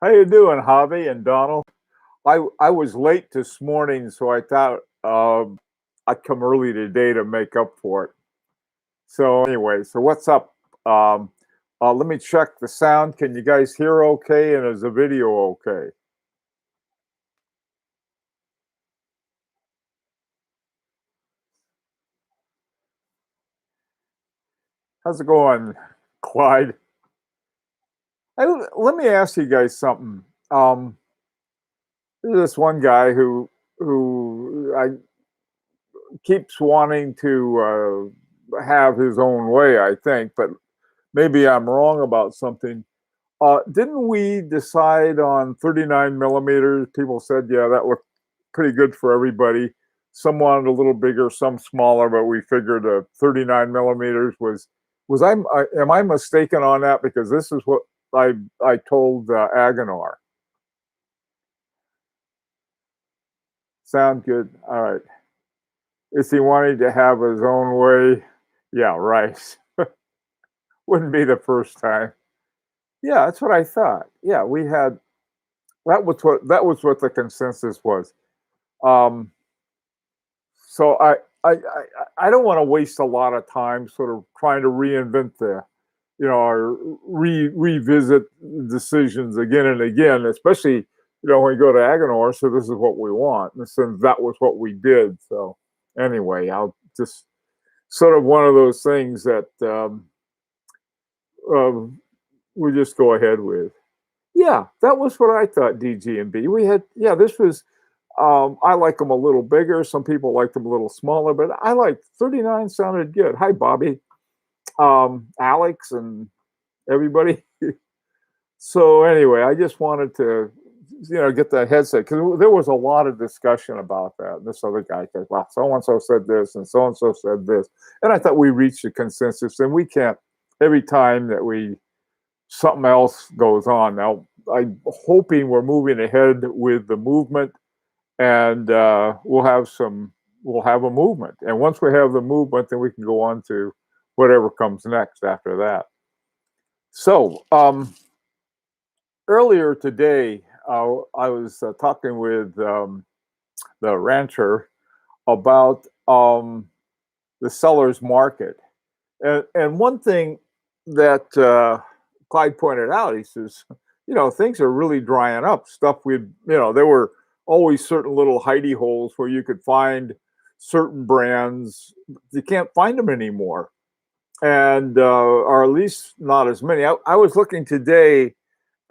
How you doing, Javi and Donald? I was late this morning, so I thought I'd come early today to make up for it. So anyway, so what's up? Um, Let me check the sound. Can you guys hear okay? And is the video okay? How's it going, Clyde? Let me ask you guys something. There's this one guy who I keeps wanting to have his own way, I think, but maybe I'm wrong about something. Didn't we decide on 39 millimeters? People said, yeah, that looked pretty good for everybody. Some wanted a little bigger, some smaller, but we figured 39 millimeters was am I mistaken on that? Because this is what I told Aganar. Sound good? All right. Is he wanting to have his own way? Yeah, right. Wouldn't be the first time. Yeah, that's what I thought. Yeah, we had that was what the consensus was. Um, so I don't want to waste a lot of time sort of trying to reinvent or revisit decisions again and again, especially when we go to Agonor. So this is what we want, and since that was what we did. So anyway, I'll just sort of one of those things that we just go ahead with. Yeah, that was what I thought. DG&B. We had This was. I like them a little bigger. Some people like them a little smaller, but I like 39 sounded good. Hi, Bobby, Alex, and everybody. So anyway, I just wanted to, get that headset because there was a lot of discussion about that. This other guy said, "Well, so and so said this, and so said this," and I thought we reached a consensus, and we can't every time that something else goes on. Now, I'm hoping we're moving ahead with the movement, and we'll have a movement. And once we have the movement, then we can go on to whatever comes next after that. So earlier today, I was talking with the rancher about the seller's market, and one thing that Clyde pointed out, he says, things are really drying up. Stuff there were always certain little hidey holes where you could find certain brands. You can't find them anymore, and or at least not as many. I was looking today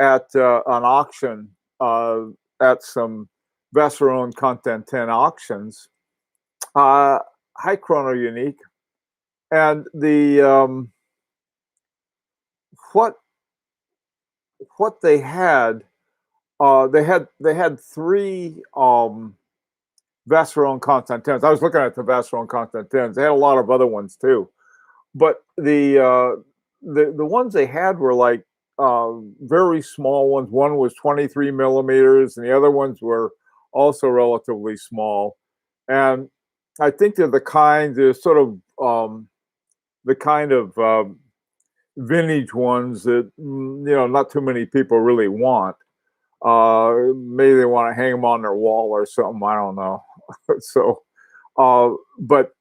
at an auction at some Vacheron Content 10 auctions, high chrono unique, and the what they had. They had three Vacheron Content 10s. I was looking at the Vacheron Content 10s. They had a lot of other ones too, but the ones they had were like very small ones. One was 23 millimeters, and the other ones were also relatively small. And I think they're they're sort of the kind of vintage ones that not too many people really want. Maybe they want to hang them on their wall or something. I don't know. So, but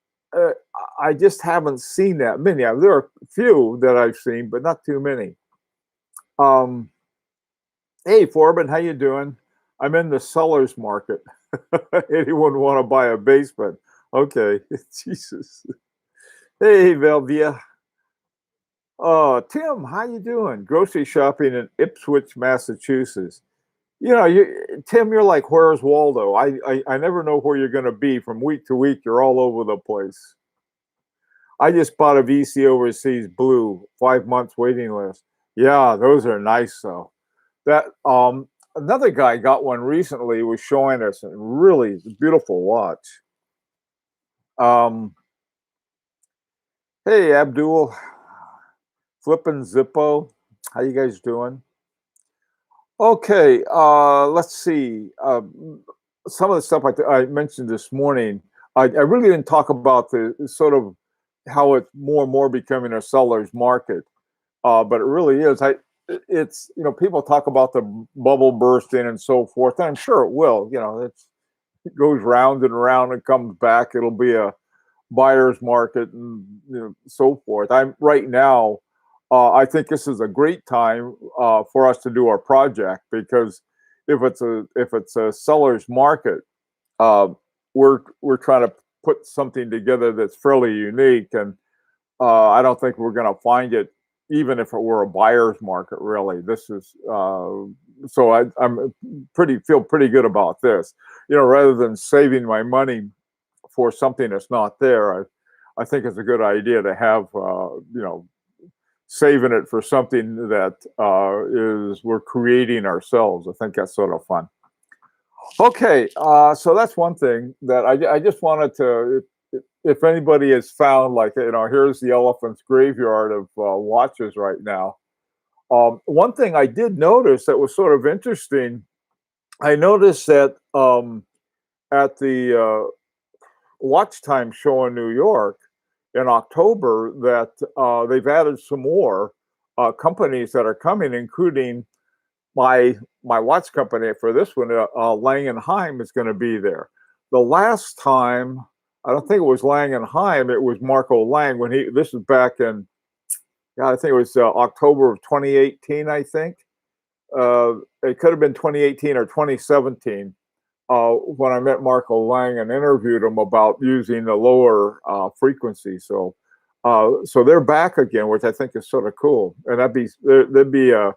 I just haven't seen that many. There are a few that I've seen, but not too many. Hey, Forbin, how you doing? I'm in the seller's market. Anyone want to buy a basement? Okay, Jesus. Hey, Velvia. Tim, how you doing? Grocery shopping in Ipswich, Massachusetts. Tim, you're like, where's Waldo? I never know where you're going to be from week to week. You're all over the place. I just bought a VC Overseas Blue, 5 months waiting list. Yeah, those are nice though. That another guy got one recently, was showing us a really beautiful watch. Hey, Abdul, Flippin' Zippo, how you guys doing? Okay, let's see. Some of the stuff I mentioned this morning, I really didn't talk about the sort of how it's more and more becoming a seller's market, but it really is. it's, you know, people talk about the bubble bursting and so forth, and I'm sure it will. You know, it goes round and round and comes back. It'll be a buyer's market and, you know, so forth. I'm right now. I think this is a great time for us to do our project, because if it's a seller's market, uh, we're trying to put something together that's fairly unique, and I don't think we're going to find it, even if it were a buyer's market. Really, this is so I'm feel pretty good about this. You know, rather than saving my money for something that's not there, I think it's a good idea to have you know, saving it for something that is we're creating ourselves. I think that's sort of fun. Okay, so that's one thing that I just wanted to, if anybody has found, like, you know, here's the elephant's graveyard of watches right now. One thing I did notice that was sort of interesting, I noticed that at the Watch Time show in New York in October, that they've added some more companies that are coming, including my watch company for this one, Lang and Heim, is going to be there. The last time, I don't think it was Lang and Heim, it was Marco Lang, when he, this is back in, yeah, I think it was October of 2018, I think. It could have been 2018 or 2017, when I met Marco Lang and interviewed him about using the lower frequency. So they're back again, which I think is sort of cool. And that'd be a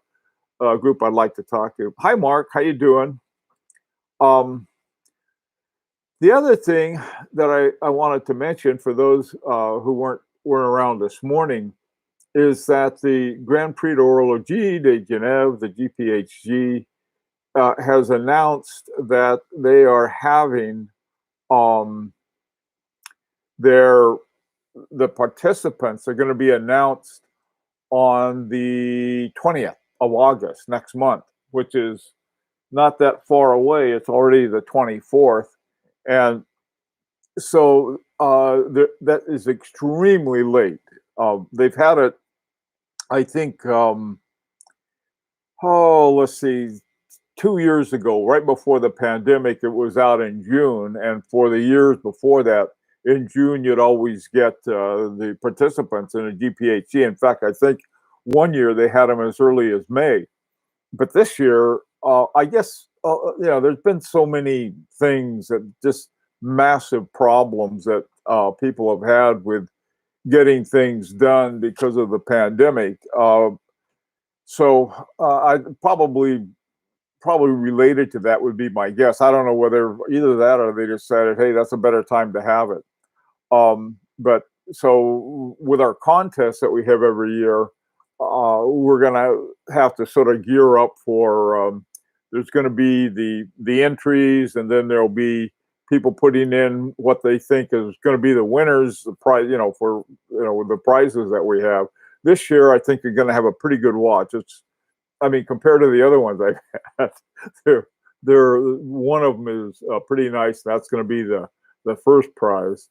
group I'd like to talk to. Hi, Mark. How you doing? Um, the other thing that I wanted to mention for those who weren't around this morning is that the Grand Prix d'Horologie de Genève, the GPHG, has announced that they are having the participants are going to be announced on the 20th of August next month, which is not that far away. It's already the 24th. And so that is extremely late. They've had it, I think, let's see, 2 years ago, right before the pandemic, it was out in June. And for the years before that, in June, you'd always get the participants in a GPHG. In fact, I think one year they had them as early as May. But this year, I guess, you know, there's been so many things, that just massive problems that people have had with getting things done because of the pandemic. So I probably related to that would be my guess. I don't know whether either that or they decided, hey, that's a better time to have it. But so with our contest that we have every year, we're going to have to sort of gear up for, there's going to be the entries, and then there'll be people putting in what they think is going to be the winners, the prize, you know, for, you know, the prizes that we have. This year, I think you're going to have a pretty good watch. It's, I mean, compared to the other ones I've had, they're one of them is pretty nice. That's going to be the first prize.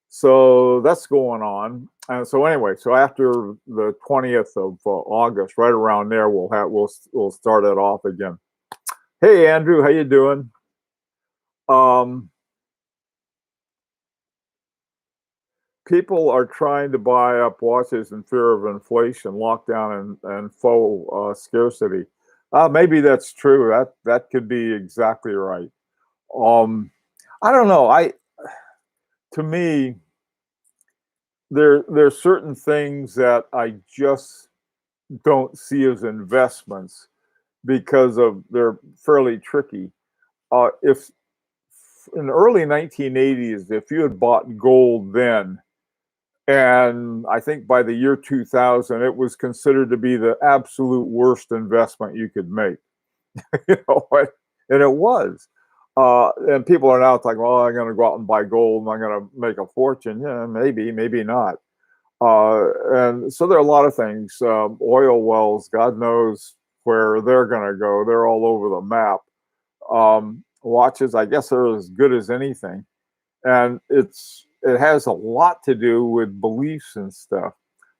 So that's going on. And so anyway, so after the 20th of August, right around there, we'll start it off again. Hey, Andrew, how you doing? People are trying to buy up watches in fear of inflation, lockdown, and faux scarcity. Maybe that's true. That could be exactly right. I don't know. To me, there's certain things that I just don't see as investments because of they're fairly tricky. If in the early 1980s, if you had bought gold then, and I think by the year 2000, it was considered to be the absolute worst investment you could make. You know, and it was. And people are now like, well, I'm going to go out and buy gold and I'm going to make a fortune. Yeah, maybe, maybe not. And so there are a lot of things. Oil wells, God knows where they're going to go. They're all over the map. Watches, I guess, are as good as anything. And it has a lot to do with beliefs and stuff.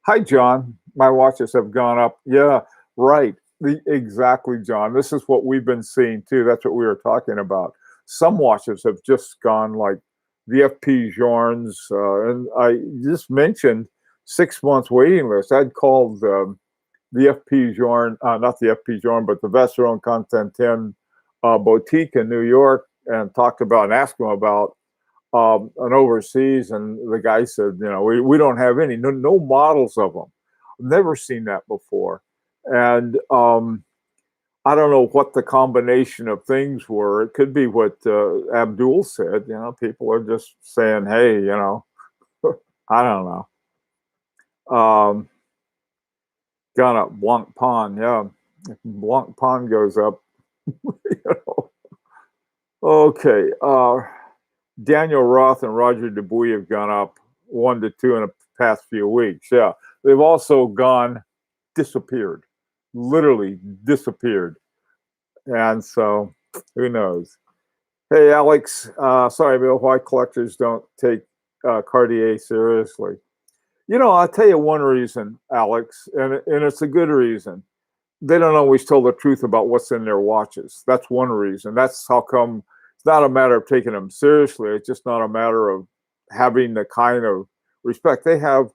Hi, John. My watches have gone up. Yeah, Right. Exactly, John. This is what we've been seeing too. That's what we were talking about. Some watches have just gone like the FP Journes, and I just mentioned 6 months waiting list. I'd called the FP Journe, not the FP Journe, but the Vacheron Constantin boutique in New York, and talked about and asked them about an overseas, and the guy said, we don't have any, no models of them. Never seen that before. And I don't know what the combination of things were. It could be what Abdul said. People are just saying, hey, I don't know. Gone up Blanc Pond, yeah. If Blanc Pond goes up, you know. Okay. Daniel Roth and Roger Dubuis have gone up 1 to 2 in the past few weeks. Yeah. They've also disappeared, literally disappeared. And so who knows? Hey, Alex, sorry, Bill, why collectors don't take Cartier seriously. I'll tell you one reason, Alex, and it's a good reason. They don't always tell the truth about what's in their watches. That's one reason. That's how come it's not a matter of taking them seriously. It's just not a matter of having the kind of respect. They have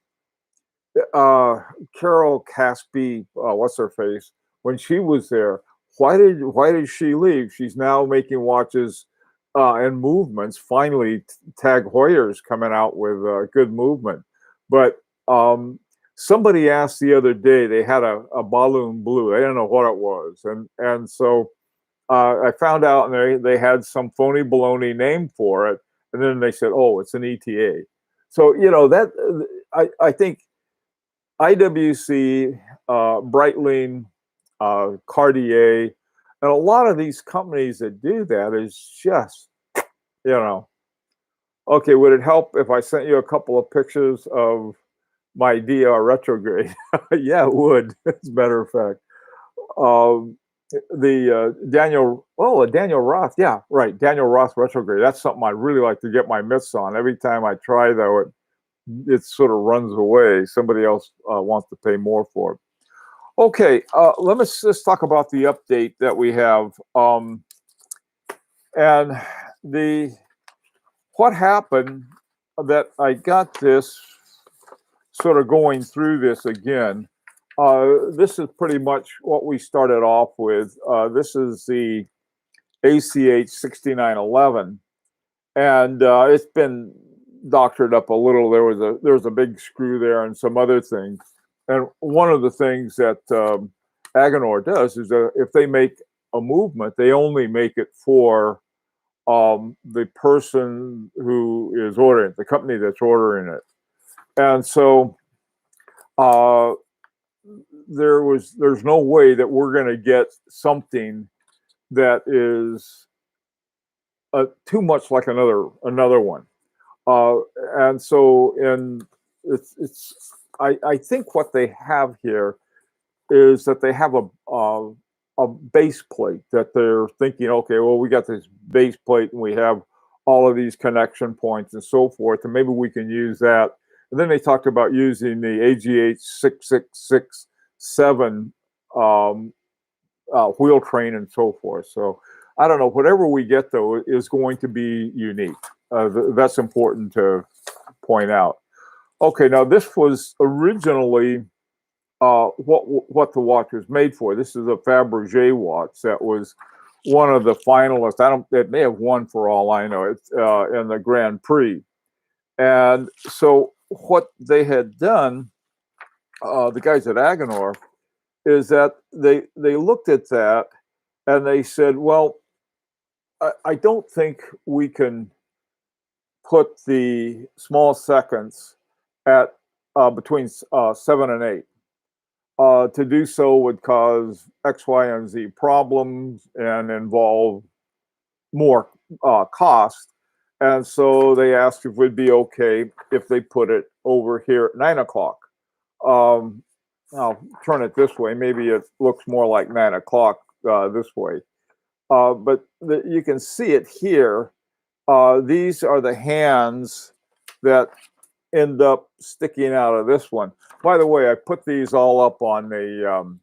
Carol Caspi, what's her face, when she was there. Why did she leave? She's now making watches and movements. Finally, Tag Heuer's coming out with good movement. But somebody asked the other day, they had a balloon blue. They didn't know what it was, and so I found out, and they had some phony baloney name for it, and then they said, "Oh, it's an ETA." So that I think IWC, Breitling, Cartier, and a lot of these companies that do that is just, okay, would it help if I sent you a couple of pictures of my DR retrograde? Yeah, it would, as a matter of fact. Daniel Roth, yeah, right, Daniel Roth retrograde. That's something I really like to get my mitts on. Every time I try, though, it sort of runs away. Somebody else wants to pay more for it. Okay, let us just talk about the update that we have. And what happened that I got this sort of going through this again. This is pretty much what we started off with. This is the ACH 6911, and it's been doctored up a little. There was a big screw there and some other things. And one of the things that Agenor does is that if they make a movement, they only make it for the person who is ordering it, the company that's ordering it. And so there's no way that we're going to get something that is too much like another one. And so I think what they have here is that they have a base plate that they're thinking, okay, well, we got this base plate and we have all of these connection points and so forth, and maybe we can use that. And then they talked about using the AGH 6667 wheel train and so forth. So I don't know, whatever we get, though, is going to be unique. That's important to point out. Okay, now this was originally what the watch was made for. This is a Fabergé watch that was one of the finalists. It may have won for all I know. It's in the Grand Prix. And so what they had done, the guys at Agenor, is that they looked at that and they said, well, I don't think we can put the small seconds at between 7 and 8. To do so would cause X, Y, and Z problems and involve more cost. And so they asked if it would be okay if they put it over here at 9 o'clock. I'll turn it this way. Maybe it looks more like 9 o'clock this way. But you can see it here. These are the hands that end up sticking out of this one. By the way, I put these all up on the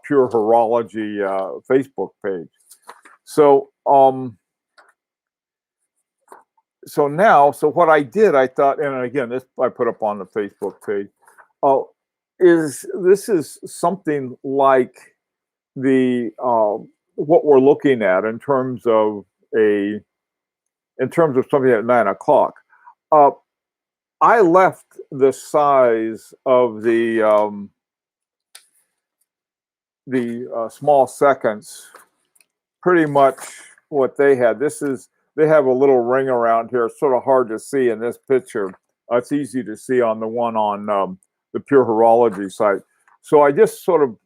Pure Horology Facebook page. So so what I did, I thought, and again, this I put up on the Facebook page, this is something like the what we're looking at in terms of something at 9 o'clock. I left the size of the small seconds pretty much what they had. They have a little ring around here. It's sort of hard to see in this picture. It's easy to see on the one on the Pure Horology site. So I just sort of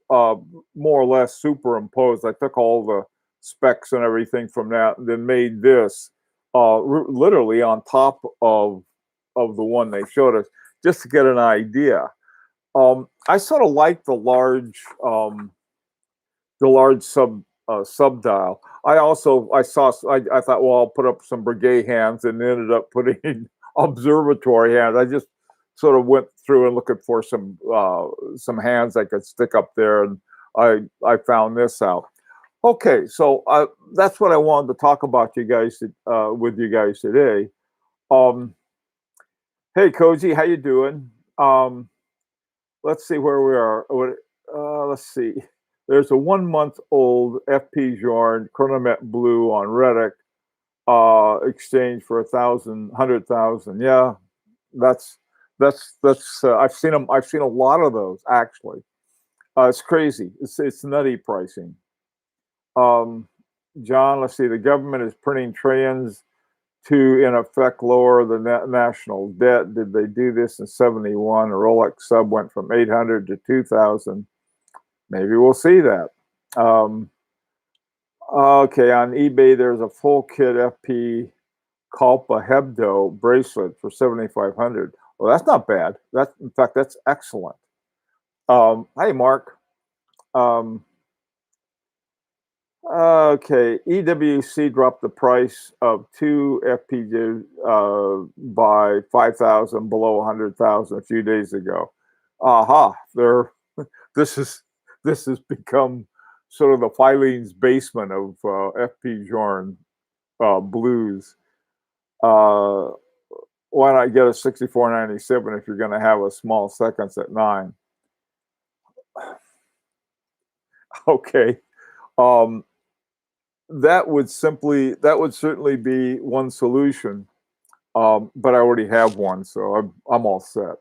more or less superimposed. I took all the specs and everything from that, and then made this literally on top of the one they showed us, just to get an idea. I sort of like the large sub dial. I thought, well, I'll put up some Breguet hands, and ended up putting observatory hands. I just sort of went through and looking for some hands I could stick up there, and I found this out. Okay, so that's what I wanted to talk about with you guys today. Hey, Koji, how you doing? Let's see where we are. Let's see. There's a 1-month-old FP Journe Chronomet Blue on Reddit, exchange for 100,000. Yeah, that's I've seen them. I've seen a lot of those actually. It's crazy. It's nutty pricing. John, let's see. The government is printing trillions to, in effect, lower the national debt. Did they do this in 71? A Rolex sub went from 800 to 2,000. Maybe we'll see that. Okay, on eBay, there's a full kit FP Kalpa Hebdo bracelet for 7,500. Well, that's not bad. In fact, that's excellent. Hey, Mark. Okay, EWC dropped the price of 2 FPGs by 5,000 below 100,000 a few days ago. Aha, this has become sort of the Filene's basement of FP Journe blues. Why not get a 6497 if you're going to have a small seconds at 9? Okay. That would certainly be one solution, but I already have one, so I'm all set.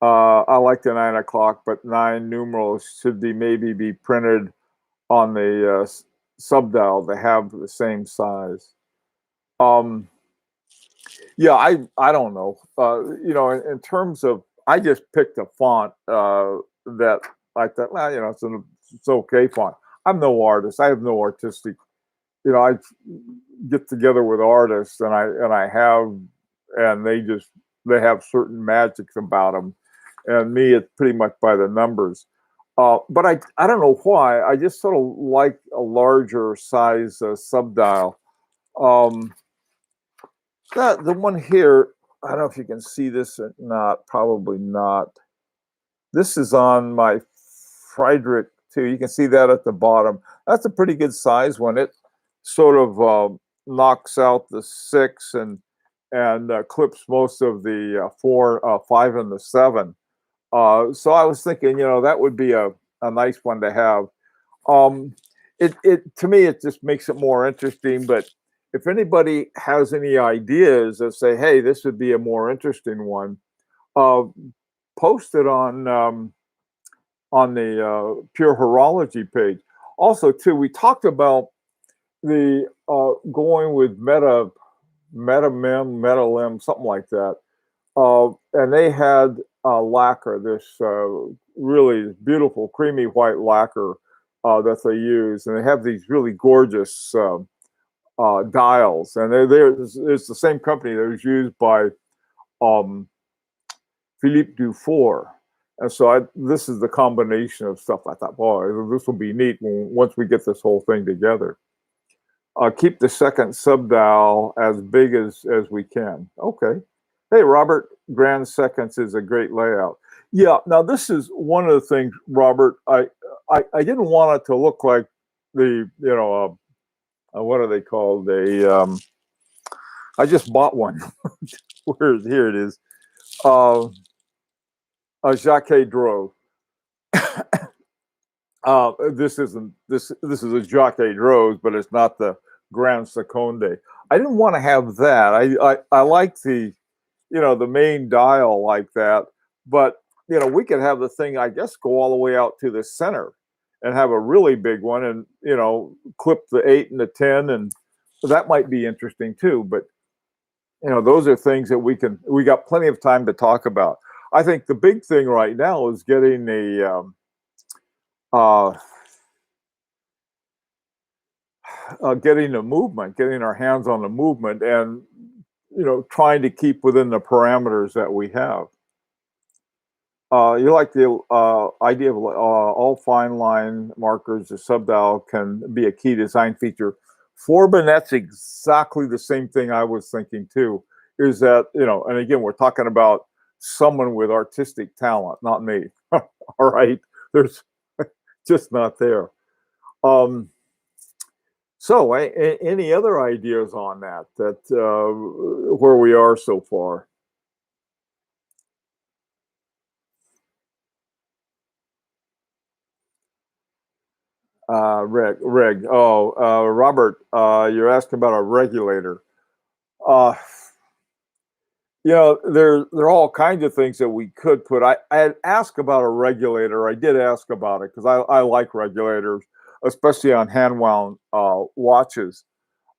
I like the 9 o'clock, but 9 numerals should maybe be printed on the sub dial to have the same size. Yeah, I don't know. In terms of, I just picked a font that I thought, well, it's okay font. I'm no artist. I have no artistic. I get together with artists, and they have certain magics about them, and me, it's pretty much by the numbers. But I don't know why. I just sort of like a larger size sub dial. The one here, I don't know if you can see this or not. Probably not. This is on my Friedrich too. You can see that at the bottom. That's a pretty good size one. It sort of knocks out the 6 and clips most of the 4, 5, and the 7. So I was thinking, that would be a nice one to have. To me, it just makes it more interesting. But if anybody has any ideas that say, hey, this would be a more interesting one, post it on the Pure Horology page. Also, too, we talked about the going with Metalim, something like that. And they had lacquer, this really beautiful creamy white lacquer that they use. And they have these really gorgeous dials. And it's the same company that was used by Philippe Dufour. And so this is the combination of stuff. I thought, boy, this will be neat once we get this whole thing together. Keep the second sub dial as big as we can. Okay. Hey, Robert, grand seconds is a great layout. Yeah. Now this is one of the things, Robert. I didn't want it to look like the what are they called? I just bought one. Here it is. Uh, a Jaeger-LeCoultre. This is a Jaeger-LeCoultre, but it's not the Grand Seconde. I didn't want to have that. I like the main dial like that, but we could have the thing, I guess, go all the way out to the center and have a really big one, and clip the 8 and the 10, and that might be interesting too. But those are things that we got plenty of time to talk about. I think the big thing right now is getting uh, getting the movement, getting our hands on the movement, and trying to keep within the parameters that we have. You like the idea of all fine line markers, the subdial can be a key design feature. Forbin, that's exactly the same thing I was thinking too. Is that, and again, we're talking about someone with artistic talent, not me. All right. There's just not there. So, any other ideas on that where we are so far? Robert, you're asking about a regulator. Uh, there are all kinds of things that we could put. I had asked about a regulator. I did ask about it because I like regulators, especially on hand wound watches.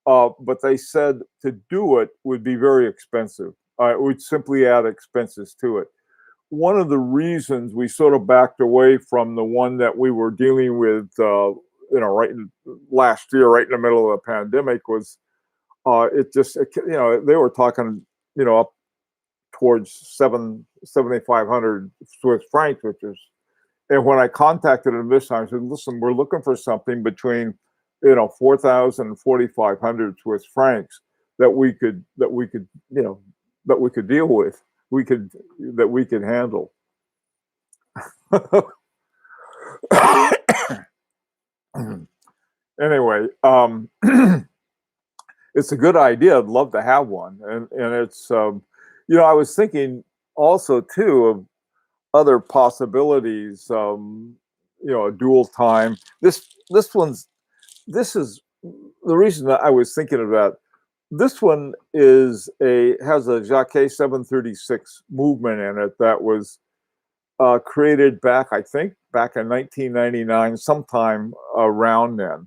But they said to do it would be very expensive. It would simply add expenses to it. One of the reasons we sort of backed away from the one that we were dealing with, last year, right in the middle of the pandemic, was they were talking, up towards 7,500 Swiss francs, which is, and when I contacted them this time, I said, listen, we're looking for something between, 4,000 and 4,500 Swiss francs that that we could deal with, that we could handle. Anyway, it's a good idea. I'd love to have one, and it's I was thinking also too of other possibilities. A dual time. This is the reason that I was thinking of that. This one has a Jacquet 736 movement in it that was created I think, back in 1999, sometime around then.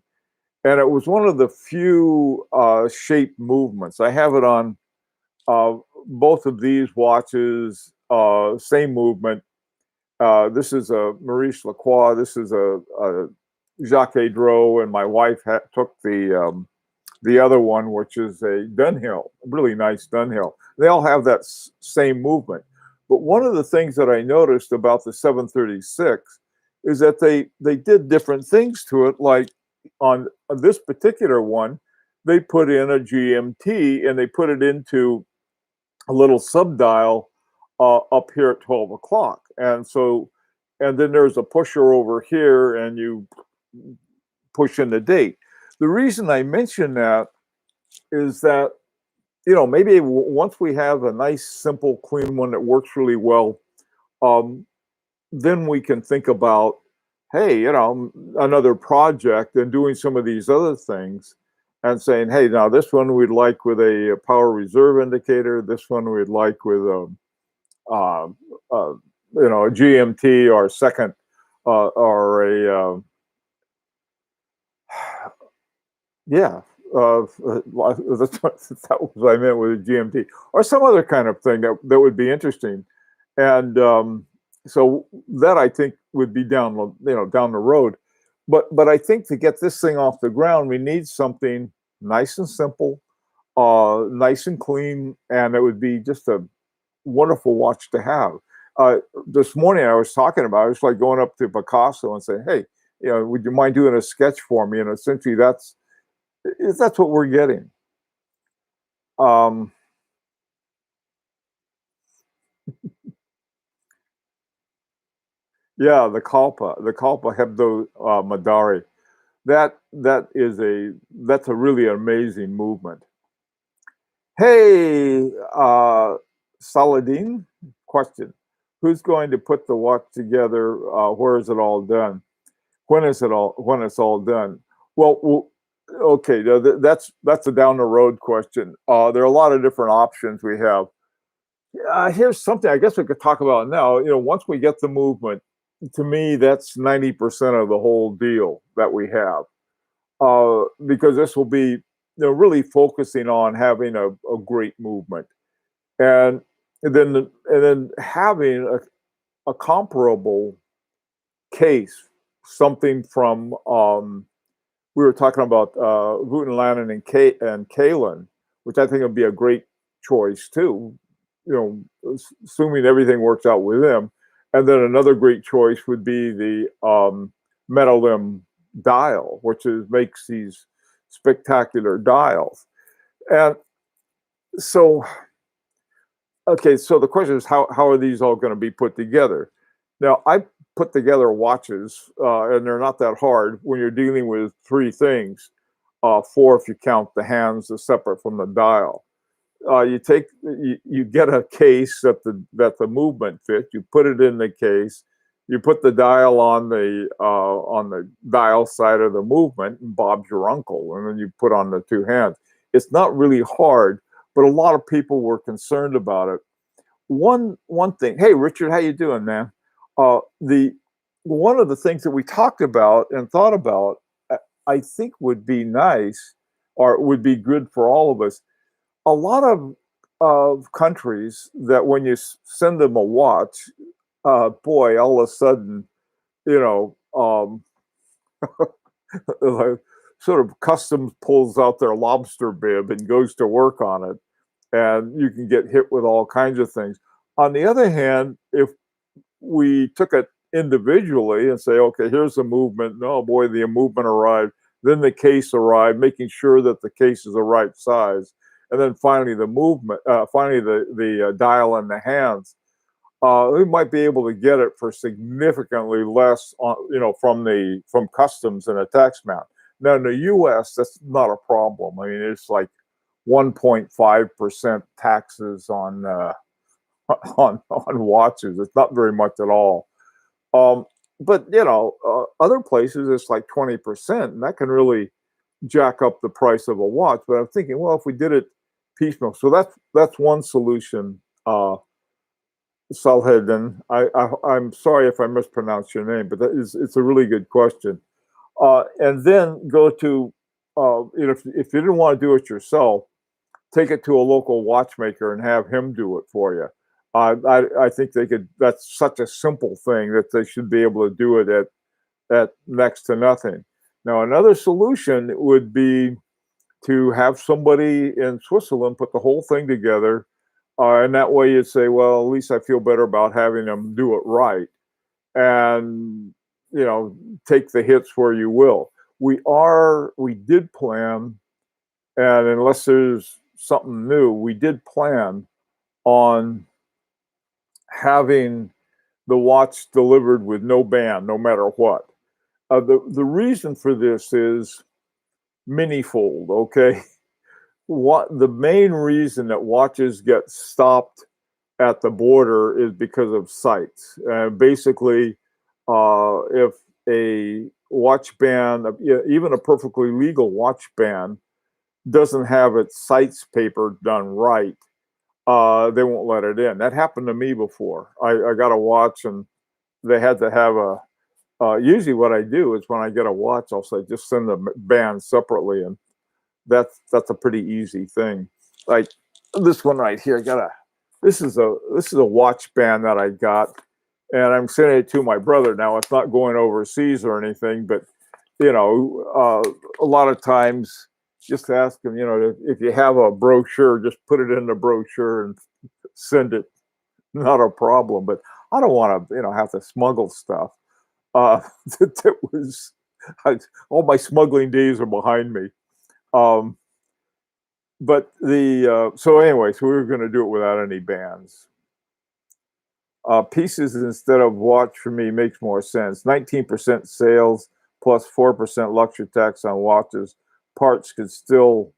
And it was one of the few shape movements. I have it on uh, both of these watches, same movement. This is a Maurice Lacroix. This is a Jaeger-LeCoultre, and my wife took the other one, which is a Dunhill, really nice Dunhill. They all have that same movement. But one of the things that I noticed about the 736 is that they did different things to it. Like on this particular one, they put in a GMT and they put it into a little subdial up here at 12 o'clock. And then there's a pusher over here, and you push in the date. The reason I mention that is that, maybe once we have a nice, simple, clean one that works really well, um, then we can think about, hey, another project and doing some of these other things and saying, hey, now this one we'd like with a power reserve indicator. This one we'd like with uh, uh, a GMT or second or a yeah. That was what I meant with a GMT or some other kind of thing that would be interesting. And so that I think would be down the road. But I think to get this thing off the ground, we need something nice and simple, nice and clean, and it would be just a wonderful watch to have. This morning I was talking about, it's like going up to Picasso and saying, hey, would you mind doing a sketch for me? And essentially that's what we're getting. Um, Yeah, the Kalpa Hebdo Madari. That's a really amazing movement. Hey, Saladin, question: who's going to put the watch together? Where is it all done? When it's all done? Well, okay, that's a down the road question. There are a lot of different options we have. Here's something I guess we could talk about now. Once we get the movement, to me, that's 90% of the whole deal that we have, because this will be really focusing on having a great movement, and then having a comparable case, something from we were talking about Voutilanen and Kalin, which I think would be a great choice too. Assuming everything works out with them, and then another great choice would be the Metalim dial, which makes these spectacular dials. And so, okay, so the question is, how are these all going to be put together? Now, I put together watches, and they're not that hard when you're dealing with three things, four if you count the hands as separate from the dial. You get a case that the movement fits. You put it in the case. You put the dial on the dial side of the movement, and Bob's your uncle. And then you put on the two hands. It's not really hard, but a lot of people were concerned about it. One thing. Hey, Richard, how you doing, man? The One of the things that we talked about and thought about, I think would be nice, or would be good for all of us. A lot of countries that when you send them a watch, boy, all of a sudden, you know, like sort of customs pulls out their lobster bib and goes to work on it, and you can get hit with all kinds of things. On the other hand, if we took it individually and say, okay, here's the movement. Oh boy, the movement arrived. Then the case arrived, making sure that the case is the right size, and then finally the movement, finally the dial in the hands. We might be able to get it for significantly less, from customs and a tax map. Now in the U.S., that's not a problem. I mean, it's like 1.5% taxes on on watches. It's not very much at all. Um, but other places it's like 20%, and that can really jack up the price of a watch. But I'm thinking, well, if we did it piecemeal, so that's one solution. Salhedin, I'm sorry if I mispronounced your name, but it's a really good question. And then go to, if you didn't want to do it yourself, take it to a local watchmaker and have him do it for you. I think they could. That's such a simple thing that they should be able to do it at next to nothing. Now, another solution would be to have somebody in Switzerland put the whole thing together, and that way you'd say, well, at least I feel better about having them do it right, and take the hits where you will. We did plan, and unless there's something new, we did plan on having the watch delivered with no band, no matter what. The reason for this is minifold. Okay, what the main reason that watches get stopped at the border is because of sights. Basically, if a watch band, even a perfectly legal watch band, doesn't have its sights paper done right, they won't let it in. That happened to me before. I got a watch and they had to have usually what I do is when I get a watch, I'll say, just send the band separately. And that's a pretty easy thing. Like this one right here, this is a watch band that I got, and I'm sending it to my brother. Now it's not going overseas or anything, but a lot of times just ask them, if you have a brochure, just put it in the brochure and send it. Not a problem. But I don't want to, have to smuggle stuff. That was all my smuggling days are behind me. Um, but so anyway, so we were going to do it without any bands. Pieces instead of watch for me makes more sense. 19% sales plus 4% luxury tax on watches. Parts could still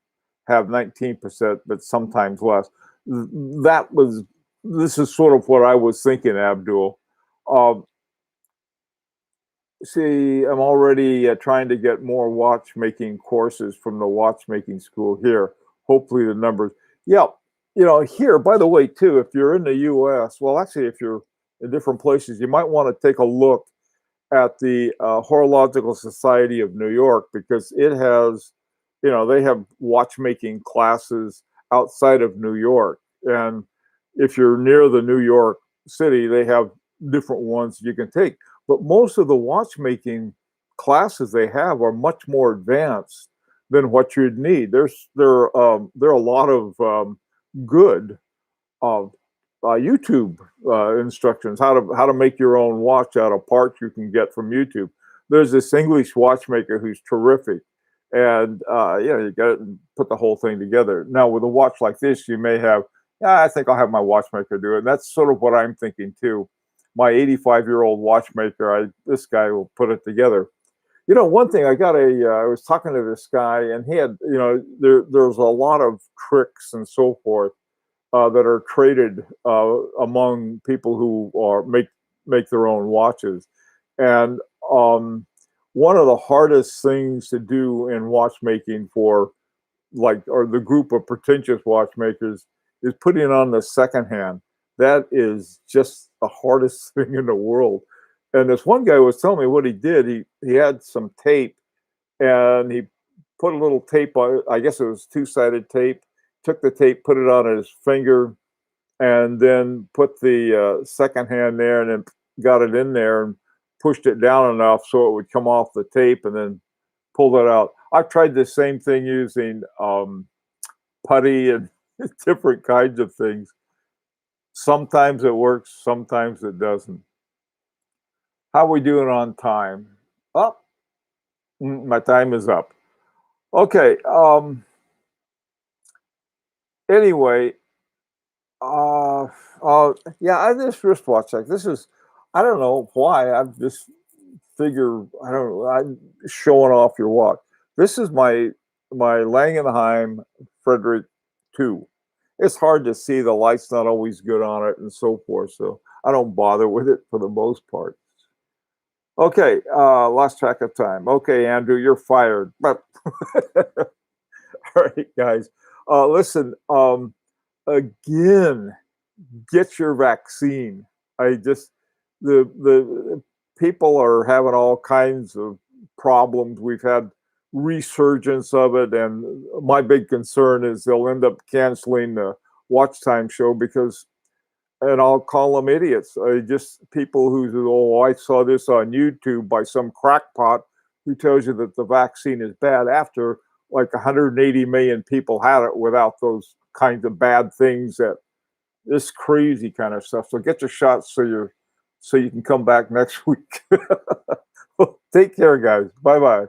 have 19%, but sometimes less. That was, this is sort of what I was thinking, Abdul. Um, See, I'm already trying to get more watchmaking courses from the watchmaking school here. Hopefully, the numbers. Yeah, here, by the way, too, if you're in the US, well, actually, if you're in different places, you might want to take a look at the Horological Society of New York because it has, they have watchmaking classes outside of New York. And if you're near the New York City, they have different ones you can take. But most of the watchmaking classes they have are much more advanced than what you'd need. There are a lot of good uh, YouTube instructions how to make your own watch out of parts you can get from YouTube. There's this English watchmaker who's terrific, and you got to put the whole thing together. Now with a watch like this, you may have, yeah, I think I'll have my watchmaker do it. And that's sort of what I'm thinking too. My 85-year-old watchmaker, this guy will put it together. One thing I was talking to this guy, and he had, there's a lot of tricks and so forth that are traded among people who make their own watches. And one of the hardest things to do in watchmaking for or the group of pretentious watchmakers is putting on the second hand. That is just the hardest thing in the world. And this one guy was telling me what he did. He had some tape and he put a little tape on it. I guess it was two-sided tape. Took the tape, put it on his finger, and then put the second hand there and then got it in there and pushed it down enough so it would come off the tape and then pulled it out. I've tried the same thing using putty and different kinds of things. Sometimes it works, sometimes it doesn't. How are we doing on time? Oh, my time is up. Okay. Anyway, Uh, yeah, this wristwatch, like this is, I don't know why. I'm just figure, I don't know, I'm showing off your watch. This is my Langenheim Frederick II. It's hard to see. The light's not always good on it and so forth. So I don't bother with it for the most part. Okay, lost track of time. Okay, Andrew, you're fired. But all right, guys. Listen, again, get your vaccine. I just the people are having all kinds of problems. We've had resurgence of it, and my big concern is they'll end up canceling the watch time show because, and I'll call them idiots. Just people who, oh, I saw this on YouTube by some crackpot who tells you that the vaccine is bad after like 180 million people had it without those kinds of bad things, that this crazy kind of stuff. So get your shots so you can come back next week. Take care, guys. Bye bye.